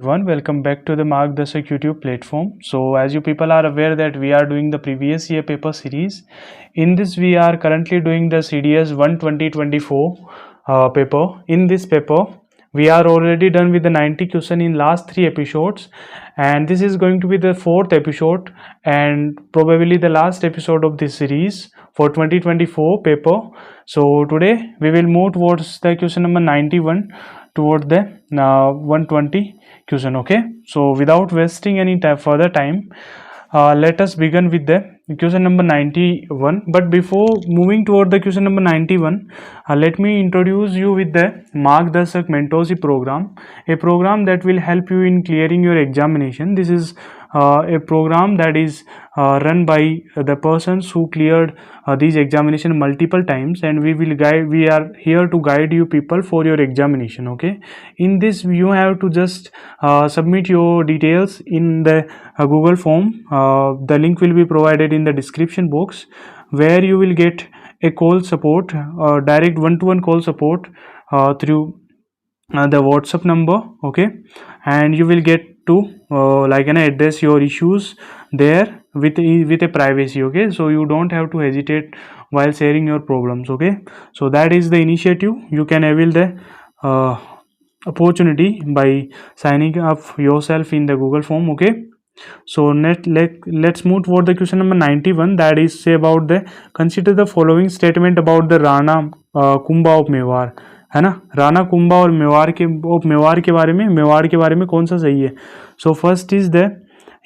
Everyone, welcome back to the Margdarshak YouTube platform. So as you people are aware that we are doing the previous year paper series. In this we are currently doing the CDS 1 2024 paper. In this paper we are already done with the 90 question in last 3 episodes, and this is going to be the 4th episode and probably the last episode of this series for 2024 paper. So today we will move towards the question number 91 toward the 120 question. Okay, so without wasting any further time, let us begin with the question number 91. But before moving toward the question number 91, let me introduce you with the Margdarshak mentorship program, a program that will help you in clearing your examination. This is a program that is run by the persons who cleared these examination multiple times, and we are here to guide you people for your examination. Okay, in this you have to just submit your details in the Google form. The link will be provided in the description box, where you will get a call support, direct one-to-one call support through the WhatsApp number. Okay, and you will get to address your issues there with a privacy. Okay, so you don't have to hesitate while sharing your problems. Okay, so that is the initiative. You can avail the opportunity by signing up yourself in the Google form. Okay, so let's move toward the question number 91, that is say about the consider the following statement about the Rana Kumbha of Mewar, है ना. राणा कुंभा और मेवाड़ के बारे में कौन सा सही है. So first is the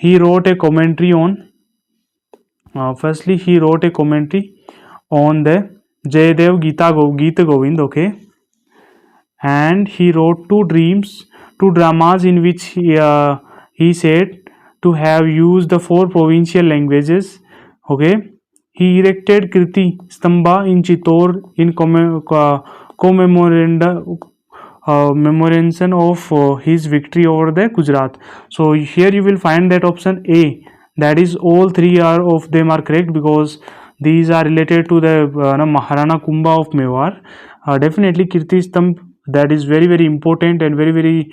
he wrote a commentary on he wrote a commentary on the Jayadev Gita Govind. Okay, and he wrote two dramas in which he said to have used the 4 provincial languages. Okay, he erected Kirti Stamba in Chittor in commemoration of his victory over the Gujarat. So here you will find that option A, that is all 3 of them are correct, because these are related to the Maharana Kumbha of Mewar. Definitely Kirti Stamba, that is very important and very very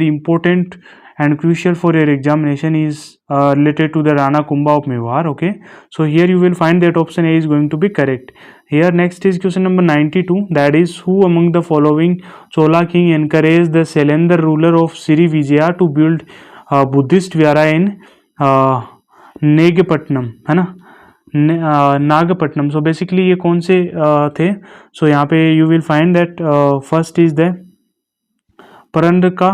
important and crucial for your examination, is related to the Rana Kumbha of Mewar. Okay, so here you will find that option A is going to be correct. Here next is question number 92, that is who among the following Chola king encouraged the Sailendra ruler of Sri Vijaya to build Buddhist Vihara in Nagapattinam, है ना, Nagapattinam. So basically ये कौन से थे. So यहाँ पे you will find that first is the Parantaka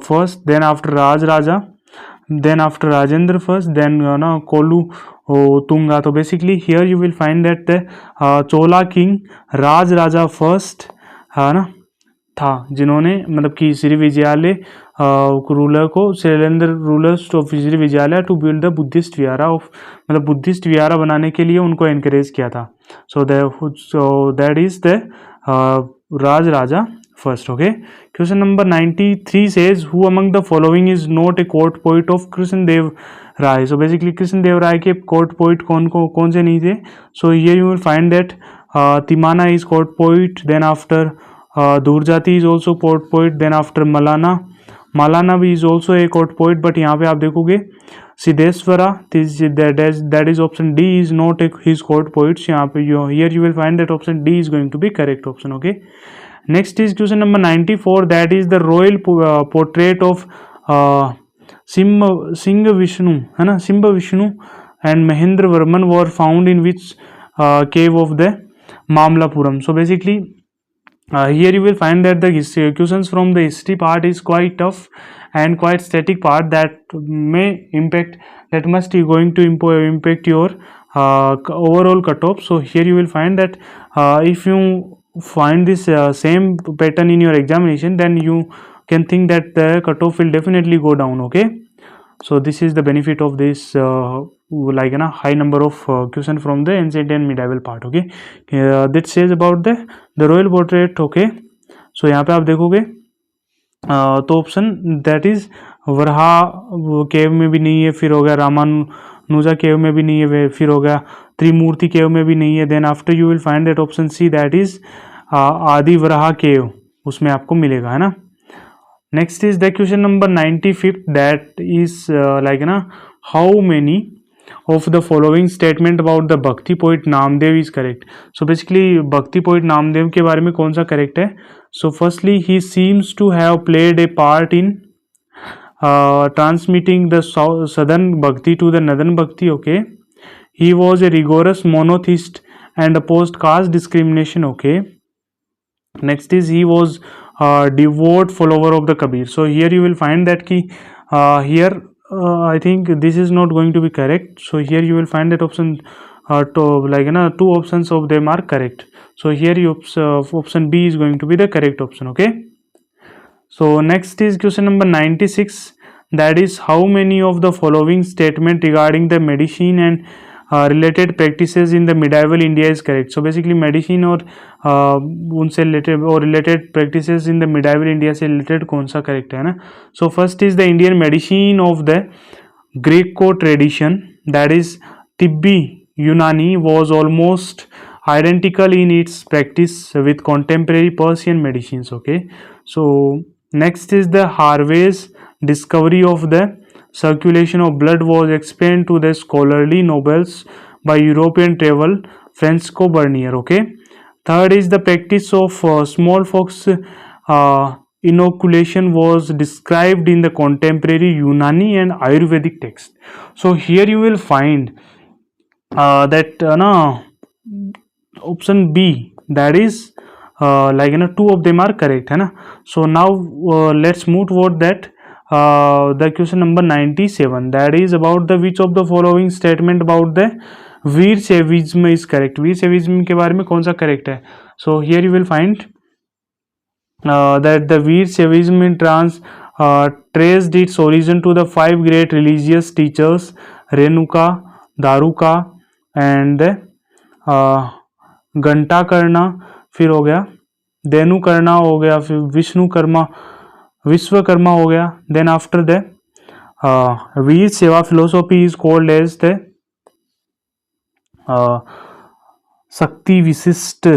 first, then after Raja, then after Rajendra first, then Kulothunga. तो basically here you will find that the Chola king Raja first, है ना, था, जिन्होंने मतलब कि श्री विजयालय रूलर को, Shailendra rulers of Shri Vijayalaya to build the Buddhist vihara of, मतलब Buddhist vihara बनाने के लिए उनको एनकरेज किया था. So that is the Raja first. Okay, question number 93 says who among the following is not a court poet of Krishnadeva Raya. So basically Krishnadeva Raya के court poet कौन से नहीं थे. So here you will find that Timmana is court poet, then after Dhurjati is also court poet, then after Mallana भी is also a court poet. But यहाँ पे आप देखोगे Siddheshwara, that is option D is not his court poets. यहाँ पे here you will find that option D is going to be correct option. Okay, next is question number 94, that is the royal portrait of Simha Vishnu, है ना, Simha Vishnu and Mahendra Varman were found in which cave of the Mamallapuram. So basically here you will find that the questions from the history part is quite tough and quite static part that must be going to impact your overall cutoff. So here you will find that if you find this same pattern in your examination, then you can think that the cutoff will definitely go down. Okay, so this is the benefit of this high number of question from the ancient and medieval part. Okay, that says about the royal portrait. Okay, so यहाँ पे आप देखोगे तो option that is Varaha केव में भी नहीं है, फिर हो गया रामानुजा केव में भी नहीं है, फिर हो गया त्रिमूर्ति केव में भी नहीं है. Then after you will find that option C, that is Adi Varaha केव, उसमें आपको मिलेगा, है ना. Next is the question number 95th, that is how many of the following statement about the Bhakti poet Namdev is correct. So basically Bhakti poet Namdev के बारे में कौन सा correct है? So firstly, he seems to have played a part in transmitting the southern Bhakti to the northern Bhakti. Okay, he was a rigorous monotheist and opposed caste discrimination. Okay, next is he was devout follower of the Kabir. So here you will find that ki here I think this is not going to be correct. So here you will find that option two options of them are correct. So here you option B is going to be the correct option. Okay, so next is question number 96, that is how many of the following statement regarding the medicine and related practices in the medieval India is correct. So basically medicine और उनसे related और related practices in the medieval India से related कौन सा correct है ना. So first is the Indian medicine of the Greco tradition, that is Tibbi Unani, was almost identical in its practice with contemporary Persian medicines. Okay, so next is the Harvey's discovery of the circulation of blood was explained to the scholarly novels by European travel Francisco Bernier. Okay, third is the practice of smallpox inoculation was described in the contemporary Unani and Ayurvedic text. So here you will find that option B, that is two of them are correct है ना. So now let's move toward that the question number 97, that is about the which of the following statement about the Veer Shaivism is correct. वीर शैविज्म के बारे में कौन सा correct है? So here you will find that the Veer Shaivism in traced its origin to the 5 great religious teachers Renuka, Daruka and घंटाकर्णा, फिर हो गया धेनुकर्णा हो गया, फिर विश्वकर्मा हो गया. Then after the Veer Seva philosophy is called as the Shakti Vishishta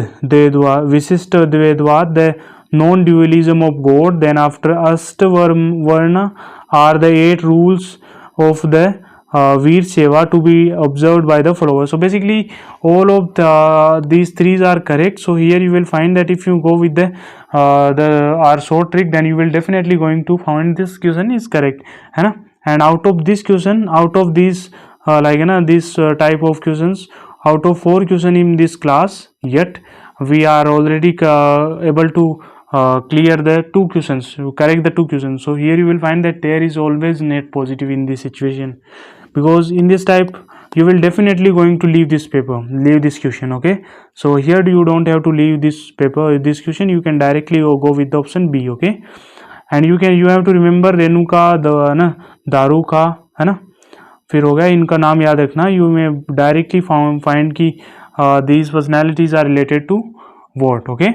Dvaitavada, the non dualism of God. Then after Ashtavarna are the 8 rules of the Veer Seva to be observed by the followers. So basically all of these threes are correct. So here you will find that if you go with the our short trick, then you will definitely going to find this question is correct है ना. And out of this question, out of these this type of questions, out of 4 question in this class, yet we are already able to clear the 2 questions, correct the 2 questions. So here you will find that there is always net positive in this situation, because in this type you will definitely going to leave this paper, leave this question. Okay, so here you don't have to leave this paper, this question you can directly go with the option B. Okay, and you have to remember Renuka दारुका है ना, फिर हो गया इनका नाम याद रखना. You may directly find कि these personalities are related to what. Okay,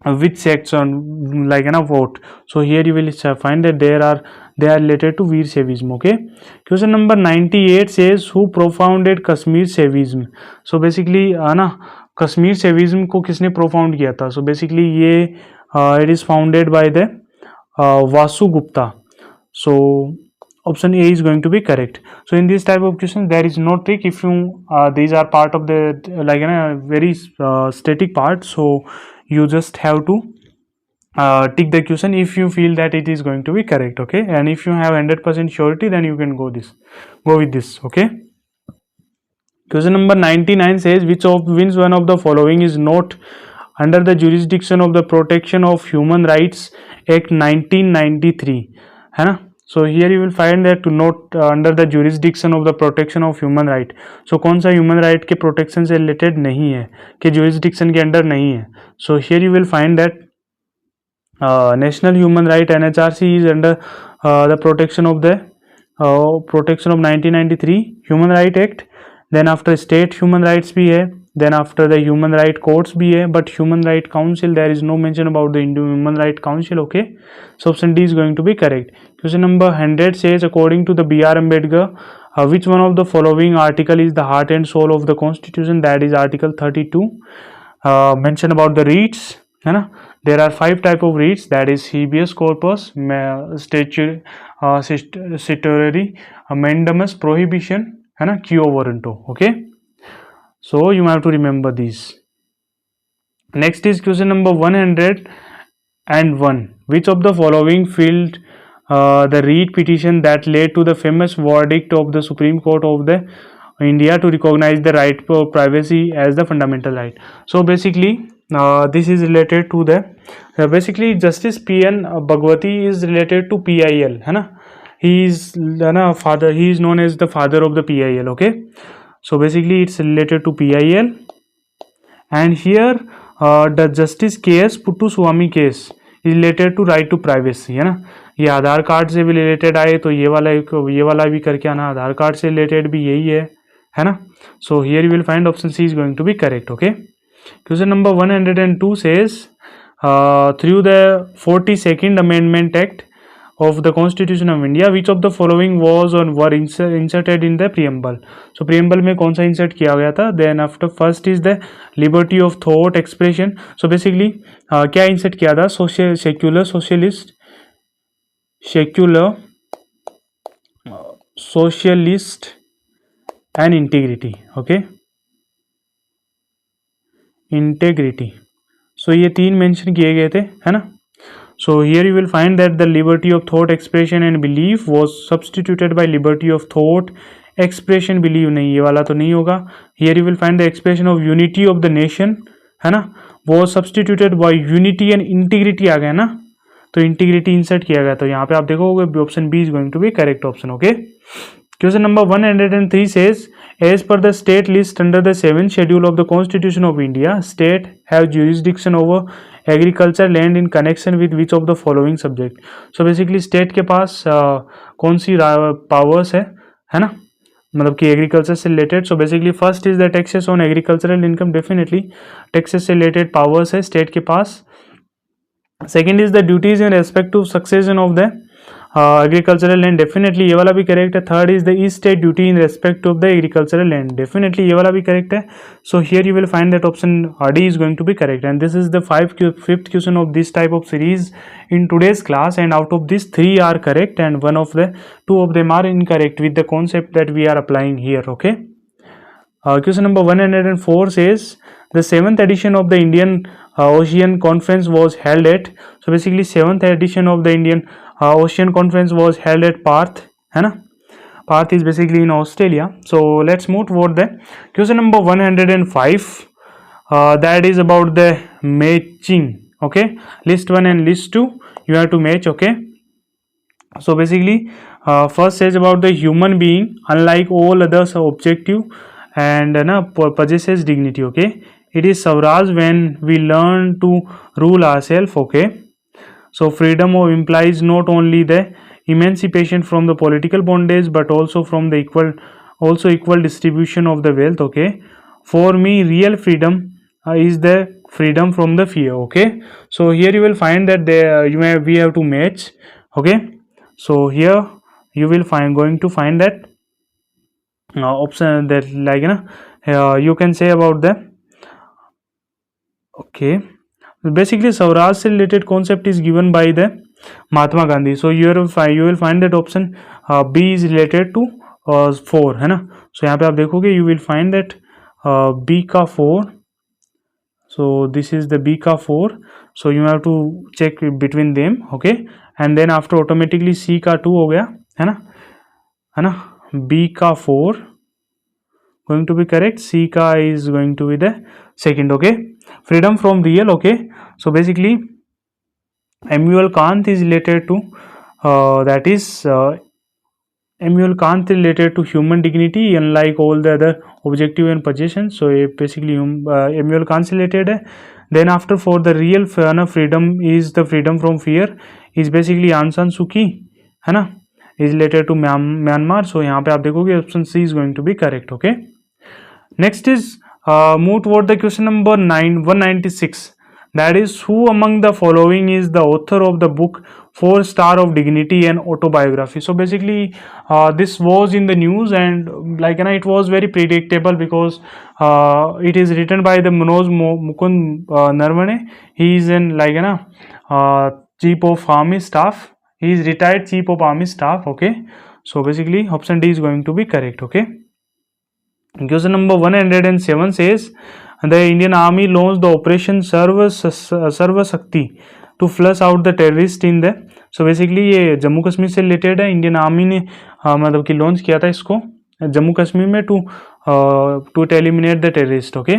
which section vote. So here you will find that they are related to Veer Shaivism. Okay, question number 98 says who propounded Kashmir Shaivism. So basically Kashmir Shaivism को किसने propound किया था? So basically ये it is founded by the Vasu Gupta. So option A is going to be correct. So in this type of question there is no trick. If you these are part of the very static part, so you just have to tick the question if you feel that it is going to be correct. Okay, and if you have 100% surety, then you can go with this. Okay, question number 99 says which one of the following is not under the jurisdiction of the Protection of Human Rights Act 1993 है ना. So here you will find that not under the jurisdiction of the protection of human right. So कौन सा human right के protection से related नहीं है, के jurisdiction के अंडर नहीं है. So here you will find that National Human Right NHRC is under the protection of 1993 Human Right Act. Then after State Human Rights भी है. Then after the Human Right Courts भी है. But Human Right Council, there is no mention about the Human Right Council. Okay, so option D is going to be correct. Question number 100 says according to the B.R. Ambedkar, which one of the following article is the heart and soul of the Constitution? That is Article 32. Mention about the REITs है ना. There are 5 type of writs, that is habeas corpus, statutory, mandamus, prohibition, है ना, quo warranto. Okay, so you have to remember these. Next is question number 101. Which of the following filled the writ petition that led to the famous verdict of the Supreme Court of the India to recognize the right to privacy as the fundamental right? So basically this is related to the basically Justice P.N. Bhagwati is related to PIL, है ना. He is father. He is known as the father of the PIL. Okay, so basically it's related to PIL, and here the Justice K.S. Puttuswamy case is related to right to privacy, है ना. ये आधार card से भी related आए तो ये वाला भी करके आना, आधार कार्ड से रिलेटेड भी यही है ना. So here you will find option C is going to be correct. Okay, question number 102 says through the 42nd Amendment Act of the Constitution of India, which of the following was or were inserted in the preamble? So preamble में कौन सा insert किया गया था? Then after first is the liberty of thought expression. So basically क्या insert किया था? secular socialist and integrity. Okay, integrity. So ये 3 मेंशन किए गए थे, है ना. So here you will find that the liberty of thought expression and belief was substituted by liberty of thought expression belief. नहीं, ये वाला तो नहीं होगा. Here you will find the expression of unity of the nation, है ना, was substituted by unity and integrity आ गया ना, तो integrity insert किया गया. तो यहाँ पे आप देखोगे option B is going to be correct option. Okay, question number 103 says as per the state list under the 7th schedule of the Constitution of India, state have jurisdiction over agriculture land in connection with which of the following subject. So basically state के पास कौन सी powers है ना, मतलब कि agriculture से related. So basically first is the taxes on agricultural income. Definitely taxes से related powers है state के पास. Second is the duties in respect to succession of the agricultural land. Definitely ये वाला भी करेक्ट है. Third is the each state duty in respect of the agricultural land. Definitely ये वाला भी करेक्ट है. So here you will find that option D is going to be correct. And this is the fifth question of this type of series in today's class, and out of these 3 are correct and 2 of them are incorrect with the concept that we are applying here. Okay, question number 104 says the 7th edition of the Indian Ocean Conference was held at. So basically 7th edition of the Indian Ocean Conference was held at Perth, है ना. Perth is basically in Australia. So let's move toward the question number 105. That is about the matching. Okay, list 1 and list 2 you have to match. Okay, so basically first says about the human being unlike all others objective and possesses dignity. Okay, it is Swaraj when we learn to rule ourselves. Okay, so freedom implies not only the emancipation from the political bondage but also from the equal distribution of the wealth. Okay, for me real freedom is the freedom from the fear. Okay, so here you will find that we have to match. Okay, so here you will going to find that option that you can say about the. Okay, basically Swaraj से related concept is given by the Mahatma Gandhi. So you will find that option B is related to 4, है ना. So यहाँ पे आप देखोगे you will find that B का 4. So this is the B का 4. So you have to check between them. Okay, and then after automatically C का 2 हो गया, है ना. B का 4 going to be correct. C का is going to be the second. Okay, freedom from real. Okay, so basically Immanuel Kant is related to that is Immanuel Kant related to human dignity unlike all the other objective and possessions. So basically Immanuel Kant related है. Then after for the real freedom is the freedom from fear is basically Aung San Suu Kyi, है ना, is related to Myanmar. So यहाँ पे आप देखोगे option C is going to be correct. Okay, next is move toward the question number 196. That is who among the following is the author of the book 4-star of dignity and autobiography. So basically this was in the news, and like it was very predictable because it is written by the Mukund Narvane. He is in chief of army staff. He is retired chief of army staff. Okay, so basically option D is going to be correct. Okay. Question number 107 says the Indian Army launched the Operation Sarva Shakti to flush out the terrorist in the. So basically ये जम्मू कश्मीर से related है. Indian army ने मतलब कि launch किया था इसको जम्मू कश्मीर में to eliminate the terrorist. Okay.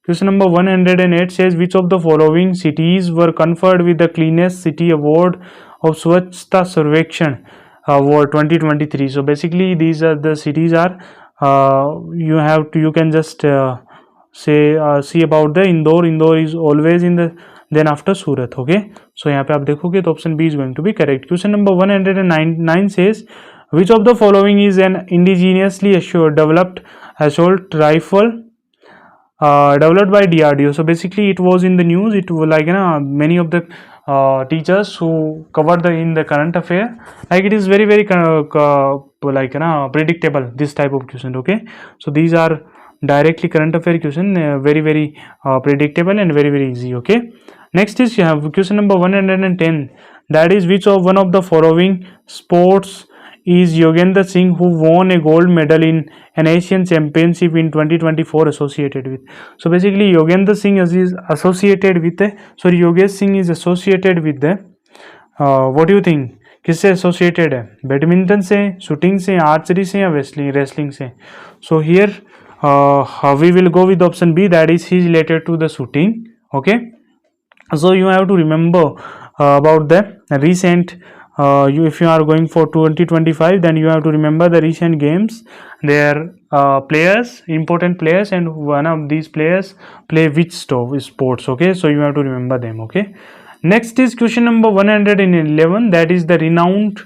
Question number 108 says which of the following cities were conferred with the cleanest city award of Swachhta Sarvekshan award 2023. So basically these are the cities are you can just see about the Indore is always in the then after Surat. Okay, so यहाँ पे आप देखोगे तो option B is going to be correct. Question number 109 says which of the following is an indigenously developed assault rifle developed by DRDO. So basically it was in the news. It was many of the teachers who covered in the current affair, it is very predictable, this type of question. Okay, so these are directly current affair question, very predictable and very easy. Okay, next is you have question number 110, that is which of one of the following sports is Yogendra Singh, who won a gold medal in an Asian Championship in 2024 associated with. So basically Yogendra Singh is associated with Yogesh Singh is associated with the what do you think, किससे associated है, badminton से, shooting से, archery से या wrestling से. So here we will go with option B, that is he is related to the shooting. Okay, so you have to remember about the recent if you are going for 2025, then you have to remember the recent games, their players, important players, and one of these players play which sports. Okay, so you have to remember them. Okay, next is question number 111, that is the renowned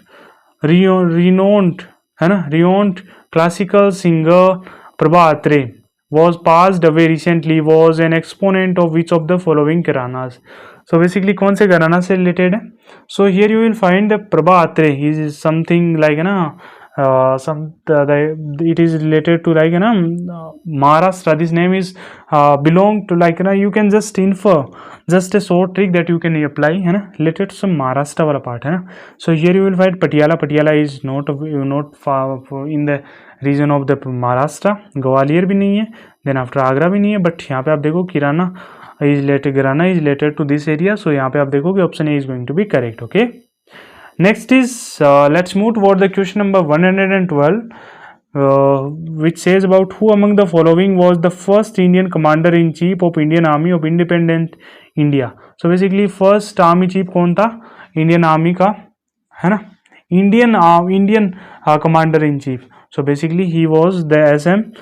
classical singer Prabha Atre was passed away recently, was an exponent of which of the following Karanas. So basically कौन से घराना से related है. So here you will find the Prabha Atre. He is something like it is related to Maharashtra. This name is belong to you can just infer just a short trick that you can apply related to some Maharashtra वाला part है ना. So here you will find Patiala is not far in the region of the Maharashtra. Gwalior भी नहीं है, then after Agra भी नहीं है, but यहाँ पे आप देखो Kirana is related to this area. So यहाँ पे आप देखोगे option A is going to be correct. Okay, next is let's move toward the question number 112, which says about who among the following was the first Indian commander in chief of Indian Army of Independent India. So basically first army chief कौन था Indian Army का, है ना, Indian commander in chief. So basically he was the SM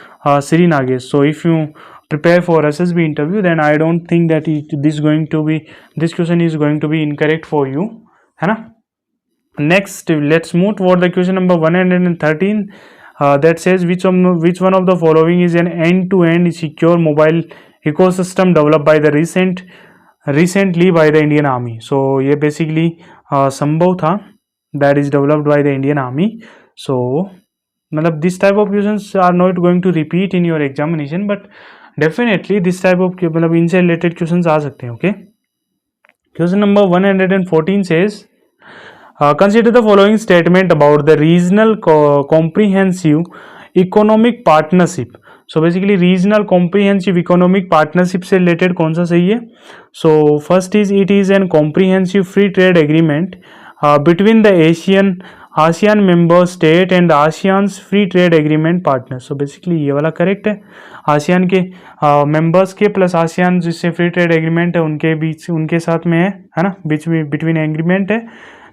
Sri Nagesh. So if you prepare for SSB interview, then I don't think that this question is going to be incorrect for you, है ना. Next let's move toward the question number 113, that says which one of the following is an end-to-end secure mobile ecosystem developed by the recently by the Indian Army. So ये basically संभव था, that is developed by the Indian Army. So मतलब this type of questions are not going to repeat in your examination, but definitely this type of मतलब इनसे related questions आ सकते हैं. Okay, question number 114 says consider the following statement about the regional comprehensive economic partnership. So basically regional comprehensive economic partnership से related कौन सा सही है. So first is it is an comprehensive free trade agreement between the ASEAN member state and the ASEAN's free trade agreement partners. So basically ये वाला correct है, ASEAN के members के plus ASEAN जिससे free trade agreement है उनके बीच उनके साथ में है ना, बीच में between agreement है.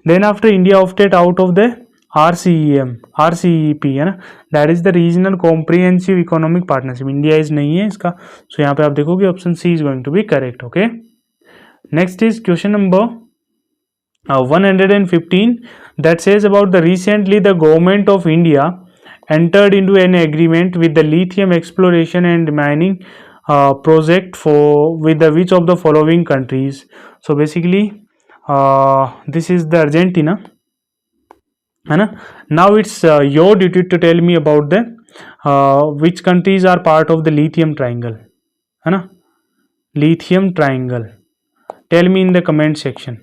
Then after India opted out of the RCEP है ना, that is the regional comprehensive economic partnership. India is नहीं है इसका. So यहाँ पे आप देखोगे option C is going to be correct. Okay, next is question number 115, that says about the recently the government of India entered into an agreement with the lithium exploration and mining project with the which of the following countries. So basically this is the Argentina, है ना. Now it's your duty to tell me about the which countries are part of the lithium triangle, है ना. Lithium triangle, tell me in the comment section.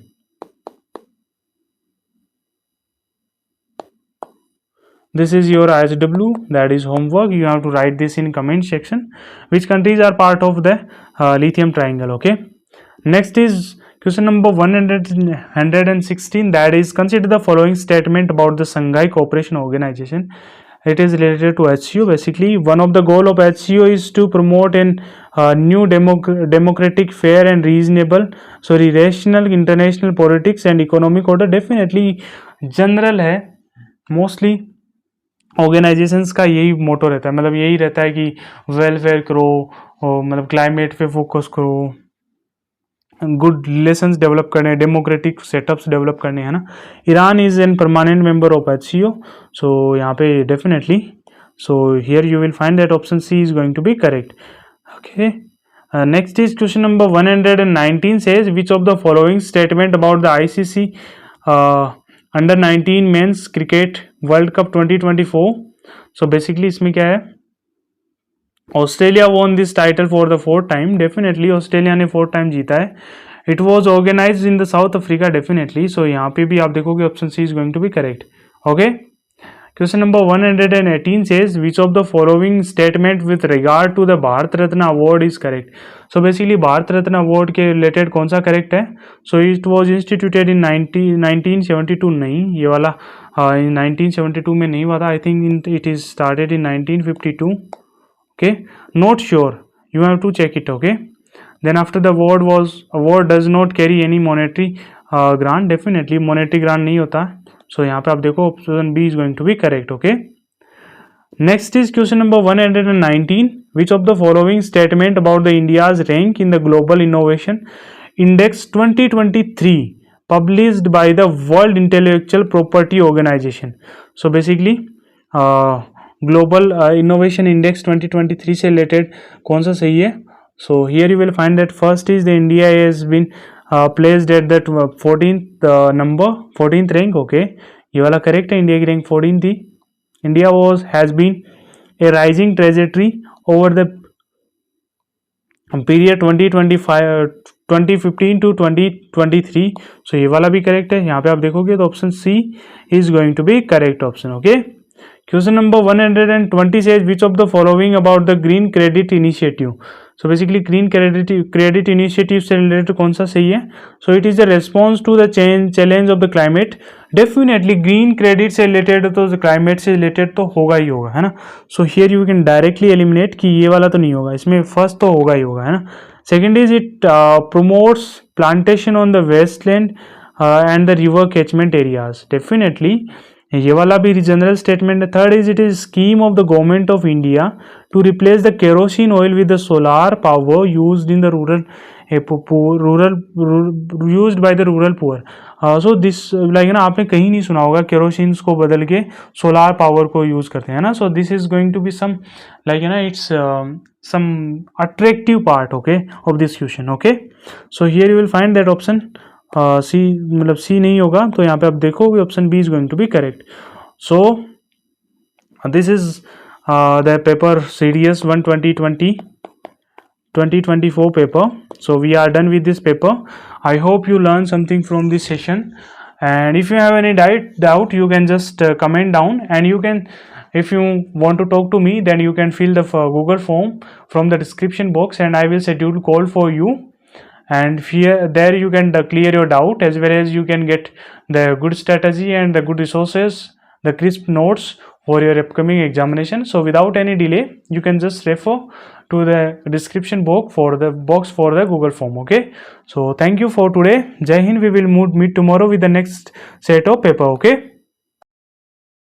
This is your ISW, that is homework. You have to write this in comment section. Which countries are part of the lithium triangle? Okay. Next is question number 116. That is, consider the following statement about the Shanghai Cooperation Organization. It is related to HCO. Basically, one of the goal of HCO is to promote an new democratic, fair and rational international politics and economic order. Definitely general है, mostly organisations का यही मोटो रहता है, मतलब यही रहता है कि वेलफेयर करो, मतलब क्लाइमेट पे फोकस करो, गुड रिलेशंस डेवलप करने, डेमोक्रेटिक सेटअप्स डेवलप करने, है ना. Iran is an permanent member of HCO. So यहाँ पे definitely, so here you will find that option C is going to be correct. Okay. Next is question number 119 says which of the following statement about the ICC under 19 men's cricket world cup 2024. So basically इसमें क्या है, Australia won this title for the 4th time. Definitely Australia ने 4th time जीता है. It was organise in the South Africa. Definitely, so यहाँ पे भी आप देखोगे option C is going to be correct. Okay. Question number 118 says which of the following statement with regard to the Bharat Ratna award is correct. So basically Bharat Ratna award के related कौन सा correct है. So it was instituted in 1972. नहीं, ये वाला 1972 में नहीं हुआ था. I think it is started in 1952. Okay, not sure, you have to check it. Okay. Then after the award does not carry any monetary grant. Definitely monetary grant नहीं होता. सो यहाँ पे आप देखो option B is going to be correct. Okay. Next is question number 119. Which of the following statement about the India's rank in the global innovation index 2023 published by the world intellectual property organisation. So basically global innovation index 2023 से related कौन सा सही है. So here you will find that first is the India has been placed at that 14th number, 14th rank. Okay, ये वाला correct है. India की rank 14 थी. India has been a rising trajectory over the period 2015 to 2023. सो ये वाला भी correct है. यहाँ पे आप देखोगे तो option C is going to be correct option. Okay. Question number 120 says which of the following about the green credit initiative. So basically green credit initiative से रिलेटेड कौन सा सही है. So it is the response to the challenge of the climate. Definitely green credit से related तो climate से related तो होगा ही होगा, है ना. So here you can directly eliminate कि ये वाला तो नहीं होगा, इसमें फर्स्ट तो होगा ही होगा, है ना. Second is it promotes plantation on the wasteland and the river catchment areas. Definitely ये वाला भी जनरल स्टेटमेंट है. Third is it is scheme of the government of India to replace the kerosene oil with the solar power used in the used by the rural poor. So this like ना आपने कहीं नहीं सुना होगा kerosene को बदल के solar power को यूज करते हैं ना. So this is going to be some like ना it's some attractive part okay of this question. Okay. So here you will find that option C, मतलब सी नहीं होगा तो यहाँ पे आप देखोगे option B is going to be correct. So this is the paper series 2024 paper. So we are done with this paper. I hope you learn something from this session, and if you have any doubt you can just comment down, and you can, if you want to talk to me, then you can fill the Google form from the description box and I will schedule call for you, and there you can clear your doubt, as well as you can get the good strategy and the good resources, the crisp notes for your upcoming examination. So without any delay you can just refer to the description box for the Google form. Okay. So thank you for today. Jai Hind. We will meet tomorrow with the next set of paper. Okay.